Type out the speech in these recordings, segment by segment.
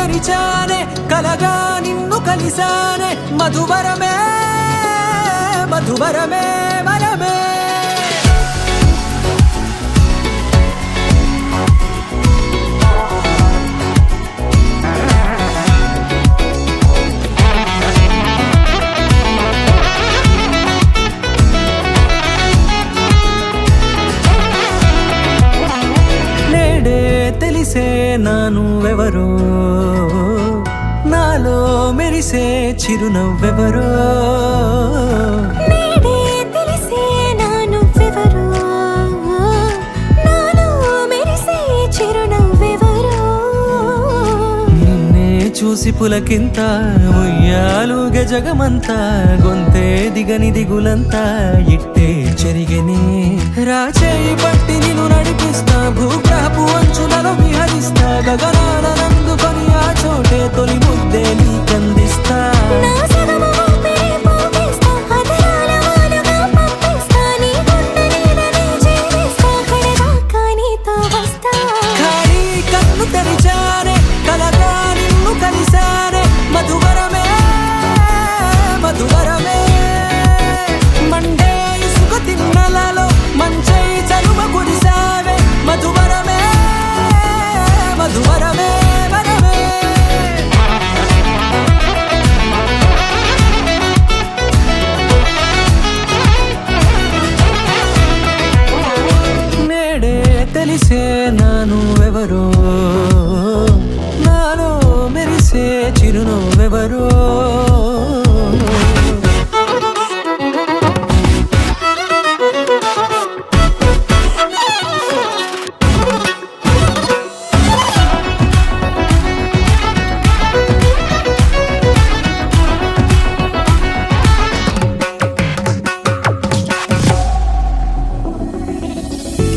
తెరిచానే కలగా నిన్ను కలిసానే మధువరమే మధువరమే వరమే తెలిసే నానువెవరో నాలో మెరిసే చిరునవ్వెవరో నేడే తెలిసే నానువెవరో నాలో మెరిసే చిరునవ్వెవరో నిన్నే చూసి పులకింత ఉయ్యాలుగే జగమంతా గొంతే దిగని దిగులంతా ఇట్టే చెరిగనే రాచేయి పట్టి నిన్ను నడిపిస్తా భూగ్రహపు అంచులలో విహరిస్తా గగనాల నందుకొని ఆ చోటే తొలి ముద్దే నీకందిస్తా నా సగము ఊపిరి పోగేస్తా అదరాల వానగా పంపిస్తా నీ గుండె నీడనే జీవిస్తా కడదాకా నీతో వస్తా ఖాళీ కన్ను తెరిచానే కలగా నిన్ను కలిసానే మధువరమే మధువరమే మండే ఇసుక తిన్నలలో మంచై చలువ కురిసావే మధువరమే మధువరమే వరమే నేడే తెలిసే నానువెవరో నాలో మెరిసే చిరునవ్వెవరో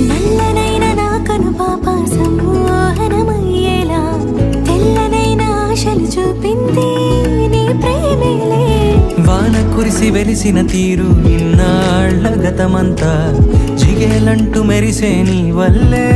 నల్లనైన నా కనుపాప సమ్మోహనమయ్యేలా తెల్లనైన ఆశలు చూపింది నీ ప్రేమేలే వాన కురిసి వెలిసిన తీరు ఇన్నాళ్ల గతమంతా జిగేలంటూ మెరిసే నీ వల్లే